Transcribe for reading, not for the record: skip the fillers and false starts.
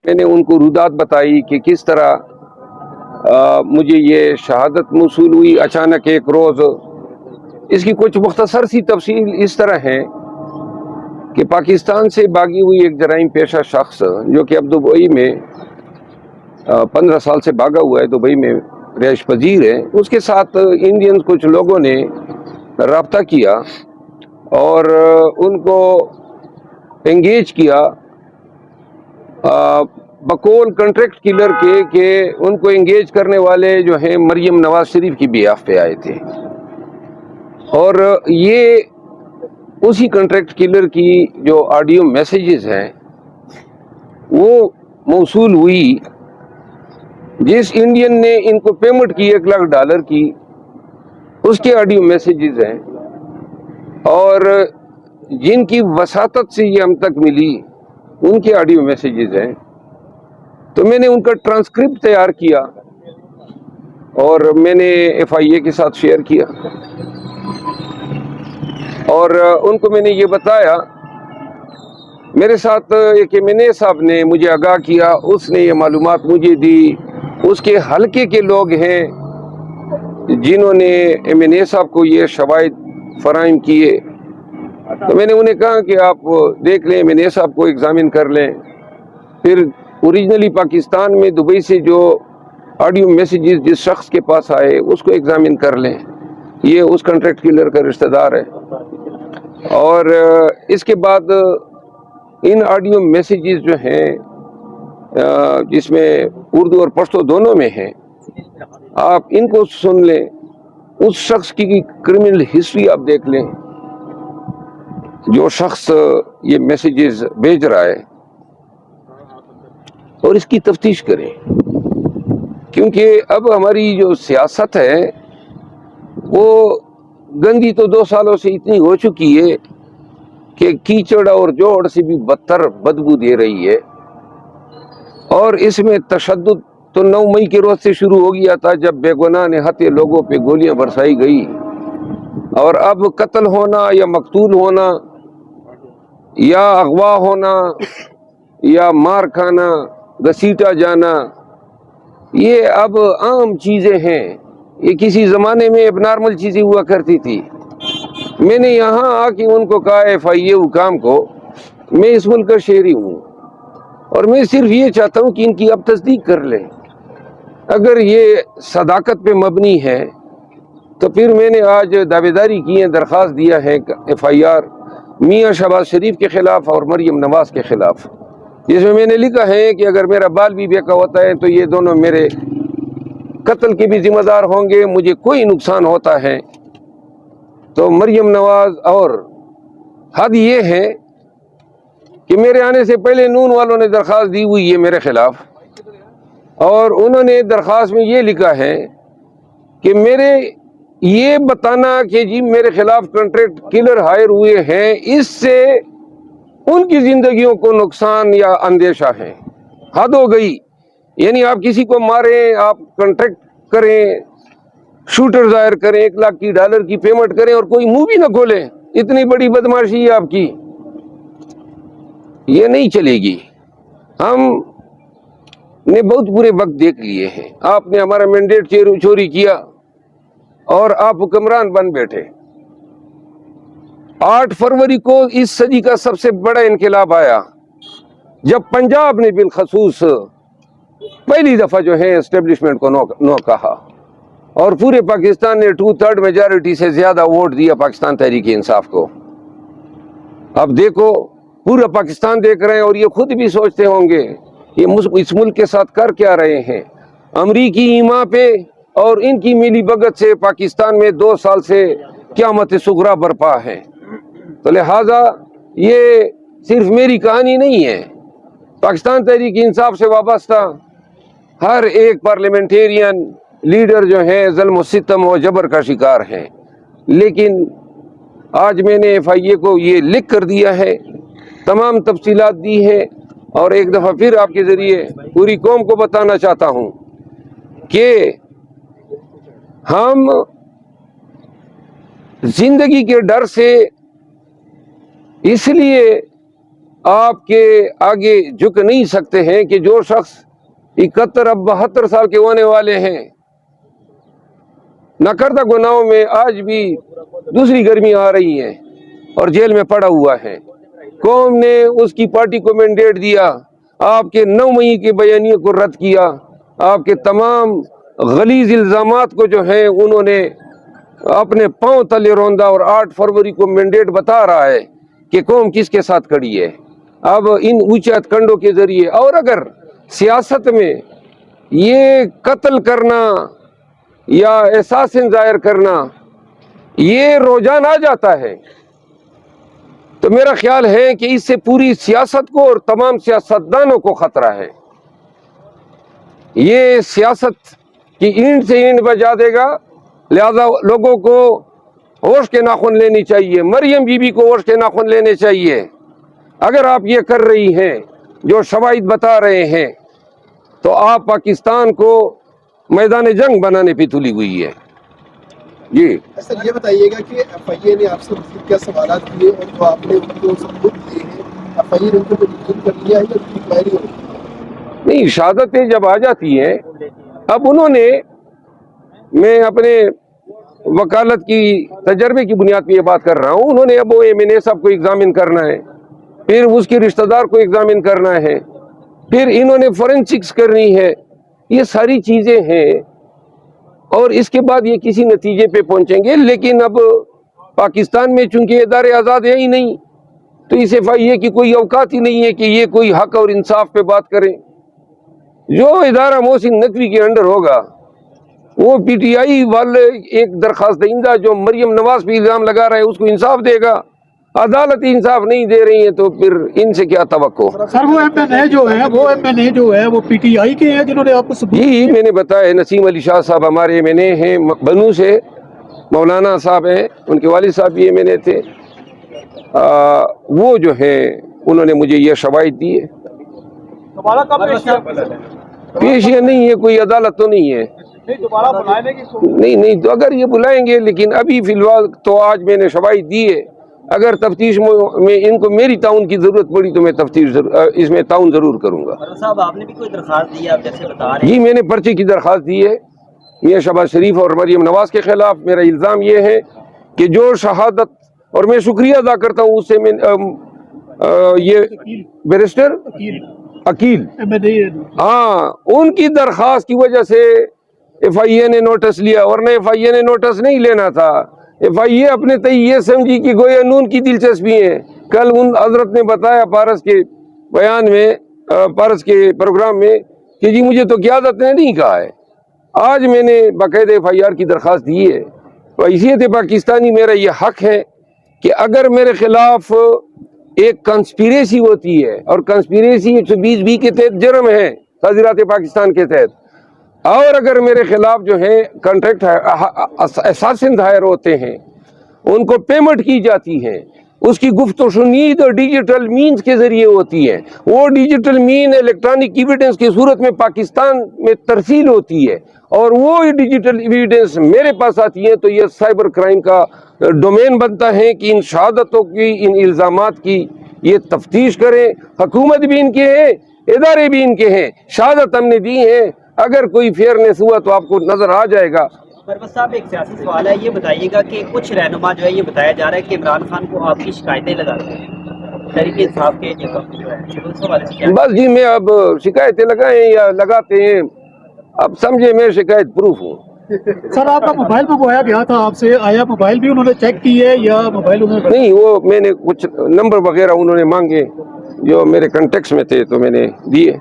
میں نے ان کو رودات بتائی کہ کس طرح مجھے یہ شہادت موصول ہوئی اچانک ایک روز۔ اس کی کچھ مختصر سی تفصیل اس طرح ہے کہ پاکستان سے بھاگی ہوئی ایک جرائم پیشہ شخص جو کہ اب دبئی میں 15 سال سے بھاگا ہوا ہے، دبئی میں رہائش پذیر ہے، اس کے ساتھ انڈین کچھ لوگوں نے رابطہ کیا اور ان کو انگیج کیا بقول کنٹریکٹ کلر کے، کہ ان کو انگیج کرنے والے جو ہیں مریم نواز شریف کی بیاف پہ آئے تھے، اور یہ اسی کنٹریکٹ کلر کی جو آڈیو میسیجز ہیں وہ موصول ہوئی جس انڈین نے ان کو پیمنٹ کی $1 لاکھ کی، اس کے آڈیو میسیجز ہیں، اور جن کی وساطت سے یہ ہم تک ملی ان کے آڈیو میسیجز ہیں۔ تو میں نے ان کا ٹرانسکرپٹ تیار کیا اور میں نے FIA کے ساتھ شیئر کیا، اور ان کو میں نے یہ بتایا۔ میرے ساتھ ایک MNA صاحب نے مجھے آگاہ کیا، اس نے یہ معلومات مجھے دی، اس کے حلقے کے لوگ ہیں جنہوں نے MNA صاحب کو یہ شواہد فراہم کیے۔ تو میں نے انہیں کہا کہ آپ دیکھ لیں، MNA صاحب کو ایگزامن کر لیں، پھر اوریجنلی پاکستان میں دبئی سے جو آڈیو میسیجز جس شخص کے پاس آئے اس کو ایگزامن کر لیں، یہ اس کنٹریکٹ کلر کا رشتہ دار ہے۔ اور اس کے بعد ان آڈیو میسیجز جو ہیں جس میں اردو اور پشتو دونوں میں ہیں، آپ ان کو سن لیں، اس شخص کی کرمنل ہسٹری آپ دیکھ لیں جو شخص یہ میسیجز بھیج رہا ہے، اور اس کی تفتیش کریں، کیونکہ اب ہماری جو سیاست ہے وہ گندی تو 2 سالوں سے اتنی ہو چکی ہے کہ کیچڑ اور جوڑ سے بھی بدتر بدبو دے رہی ہے، اور اس میں تشدد تو 9 مئی کے روز سے شروع ہو گیا تھا جب بے گناہ نہتے لوگوں پہ گولیاں برسائی گئی، اور اب قتل ہونا یا مقتول ہونا یا اغوا ہونا یا مار کھانا، گھسیٹا جانا، یہ اب عام چیزیں ہیں۔ یہ کسی زمانے میں اب نارمل چیزیں ہوا کرتی تھی۔ میں نے یہاں آ کے ان کو کہا FIA حکام کو، میں اس ملک کا شہری ہوں اور میں صرف یہ چاہتا ہوں کہ ان کی اب تصدیق کر لیں، اگر یہ صداقت پہ مبنی ہے تو پھر میں نے آج دعویداری کی ہے، درخواست دیا ہے FIR میاں شہباز شریف کے خلاف اور مریم نواز کے خلاف، جس میں نے لکھا ہے کہ اگر میرا بال بھی بیکا ہوتا ہے تو یہ دونوں میرے قتل کے بھی ذمہ دار ہوں گے، مجھے کوئی نقصان ہوتا ہے تو مریم نواز۔ اور حد یہ ہے کہ میرے آنے سے پہلے نون والوں نے درخواست دی ہوئی ہے میرے خلاف، اور انہوں نے درخواست میں یہ لکھا ہے کہ میرے یہ بتانا کہ جی میرے خلاف کنٹریکٹ کلر ہائر ہوئے ہیں، اس سے ان کی زندگیوں کو نقصان یا اندیشہ ہے۔ حد ہو گئی، یعنی آپ کسی کو ماریں، آپ کنٹریکٹ کریں، شوٹر ظاہر کریں، $1 لاکھ کی پیمنٹ کریں اور کوئی منہ بھی نہ کھولے، اتنی بڑی بدماشی ہے آپ کی، یہ نہیں چلے گی۔ ہم نے بہت برے وقت دیکھ لیے ہیں، آپ نے ہمارا مینڈیٹ چوری کیا اور آپ حکمران بن بیٹھے۔ 8 فروری کو اس صدی کا سب سے بڑا انقلاب آیا جب پنجاب نے بالخصوص پہلی دفعہ جو ہے اسٹیبلشمنٹ کو نو کہا، اور پورے پاکستان نے 2/3 میجارٹی سے زیادہ ووٹ دیا پاکستان تحریک انصاف کو۔ اب دیکھو، پورا پاکستان دیکھ رہے ہیں اور یہ خود بھی سوچتے ہوں گے یہ اس ملک کے ساتھ کر کیا رہے ہیں۔ امریکی ایما پہ اور ان کی ملی بھگت سے پاکستان میں 2 سال سے قیامت صغریٰ برپا ہے۔ تو لہٰذا یہ صرف میری کہانی نہیں ہے، پاکستان تحریک انصاف سے وابستہ ہر ایک پارلیمنٹیرین لیڈر جو ہیں ظلم و ستم و جبر کا شکار ہیں، لیکن آج میں نے FIA کو یہ لکھ کر دیا ہے، تمام تفصیلات دی ہیں، اور ایک دفعہ پھر آپ کے ذریعے پوری قوم کو بتانا چاہتا ہوں کہ ہم زندگی کے ڈر سے اس لیے آپ کے آگے جھک نہیں سکتے ہیں کہ جو شخص 71 اب 72 سال کے ہونے والے ہیں، نہ کردہ گناہوں میں آج بھی دوسری گرمی آ رہی ہیں اور جیل میں پڑا ہوا ہے، قوم نے اس کی پارٹی کو مینڈیٹ دیا، آپ کے 9 مئی کے بیانیے کو رد کیا، آپ کے تمام غلیظ الزامات کو جو ہیں انہوں نے اپنے پاؤں تلے روندا، اور 8 فروری کو مینڈیٹ بتا رہا ہے کہ قوم کس کے ساتھ کھڑی ہے۔ اب ان اونچے ہتھ کنڈوں کے ذریعے، اور اگر سیاست میں یہ قتل کرنا یا احساسن ظاہر کرنا یہ رجحان آ جاتا ہے تو میرا خیال ہے کہ اس سے پوری سیاست کو اور تمام سیاستدانوں کو خطرہ ہے۔ یہ سیاست کی اینٹ سے اینٹ بجا دے گا، لہذا لوگوں کو ہوش کے ناخن لینے چاہیے، مریم بی بی کو ہوش کے ناخن لینے چاہیے۔ اگر آپ یہ کر رہی ہیں جو شواہد بتا رہے ہیں تو آپ پاکستان کو میدان جنگ بنانے پہ تلی ہوئی ہے۔ جی سر یہ بتائیے گا کہ ایف آئی اے نے آپ سے مزید کیا سوالات کیے اور جو آپ نے ان کو ثبوت دیے ہیں، ایف آئی اے نے ان کو یقین کر لیا ہے یا ان کی انکوائری ہو رہی ہے؟ نہیں، شہادتیں جب آ جاتی ہیں، اب انہوں نے، میں اپنے وکالت کی تجربے کی بنیاد پہ یہ بات کر رہا ہوں، انہوں نے اب وہ ایم صاحب کو ایگزامن کرنا ہے، پھر اس کے رشتہ دار کو ایگزامن کرنا ہے، پھر انہوں نے فورینسکس کرنی ہے، یہ ساری چیزیں ہیں، اور اس کے بعد یہ کسی نتیجے پہ پہنچیں گے۔ لیکن اب پاکستان میں چونکہ ادارے آزاد ہیں ہی نہیں، تو اس ایف آئی اے کی کوئی اوقات ہی نہیں ہے کہ یہ کوئی حق اور انصاف پہ بات کریں۔ جو ادارہ محسن نقوی کے انڈر ہوگا، وہ پی ٹی آئی والے ایک درخواست دہندہ جو مریم نواز پہ الزام لگا رہا ہے اس کو انصاف دے گا۔ عدالت انصاف نہیں دے رہی ہے تو پھر ان سے کیا توقع؟ سر وہ ایم این اے جو ہے وہ پی ٹی آئی کے ہیں جنہوں نے آپ کو ثبوت؟ جی میں نے بتایا، نسیم علی شاہ صاحب ہمارے ایم این اے ہیں بنو سے، مولانا صاحب ہیں، ان کے والد صاحب بھی ایم این اے تھے، وہ جو ہیں انہوں نے مجھے یہ شواہد دی ہے۔ دوبارہ کب پیشیاں نہیں ہے، کوئی عدالت تو نہیں ہے، دوبارہ بلائیں گے؟ نہیں تو اگر یہ بلائیں گے، لیکن ابھی فی الوقت تو آج میں نے شواہد دی ہے، اگر تفتیش میں ان کو میری تعاون کی ضرورت پڑی تو میں تفتیش اس میں تعاون ضرور کروں گا۔ صاحب آپ نے بھی کوئی درخواست دی ہے، آپ جیسے بتا رہے ہیں؟ جی میں نے پرچے کی درخواست دی ہے، میاں شہباز شریف اور مریم نواز کے خلاف۔ میرا الزام یہ ہے کہ جو شہادت، اور میں شکریہ ادا کرتا ہوں اس سے، میں یہ بیرسٹر عقیل، ہاں، ان کی درخواست کی وجہ سے ایف آئی اے نے نوٹس لیا، ورنہ ایف آئی اے نے نوٹس نہیں لینا تھا۔ ایف آئی اے اپنے تئیں یہ سمجھی کہ گویا نون کی دلچسپی ہے۔ کل ان حضرت نے بتایا پارس کے بیان میں، پارس کے پروگرام میں، کہ جی مجھے تو قیادت نے نہیں کہا ہے۔ آج میں نے باقاعدہ ایف آئی آر کی درخواست دی ہے، تو حیثیت پاکستانی میرا یہ حق ہے کہ اگر میرے خلاف ایک کنسپیریسی ہوتی ہے، اور کنسپیریسی 120 کے تحت جرم ہے تعزیرات پاکستان کے تحت، اور اگر میرے خلاف جو ہے کنٹریکٹ اساسن دائر ہوتے ہیں، ان کو پیمنٹ کی جاتی ہے، اس کی گفت و شنید اور ڈیجیٹل مینز کے ذریعے ہوتی ہے، وہ ڈیجیٹل مین الیکٹرانک ایویڈنس کی صورت میں پاکستان میں ترسیل ہوتی ہے، اور وہ ڈیجیٹل ایویڈنس میرے پاس آتی ہے، تو یہ سائبر کرائم کا ڈومین بنتا ہے کہ ان شہادتوں کی، ان الزامات کی یہ تفتیش کریں۔ حکومت بھی ان کے ہیں، ادارے بھی ان کے ہیں، شہادت ہم نے دی ہے، اگر کوئی فیئرنیس ہوا تو آپ کو نظر آ جائے گا۔ پرویز صاحب ایک سیاسی سوال ہے، یہ بتائیے گا کہ کچھ رہنما جو ہے یہ بتایا جا رہا ہے کہ عمران خان کو آپ کی شکایتیں لگاتے ہیں تحریک انصاف کے جو ہے، اس حوالے سے کیا؟ بس جی میں اب شکایتیں لگائیں یا لگاتے ہیں، اب سمجھے میں شکایت پروف ہوں۔ سر آپ کا موبائل منگوایا گیا تھا آپ سے، آیا موبائل بھی انہوں نے چیک کی ہے یا موبائل انہوں نے؟ نہیں، وہ میں نے کچھ نمبر وغیرہ انہوں نے مانگے جو میرے کنٹیکٹس میں تھے تو میں نے دیے۔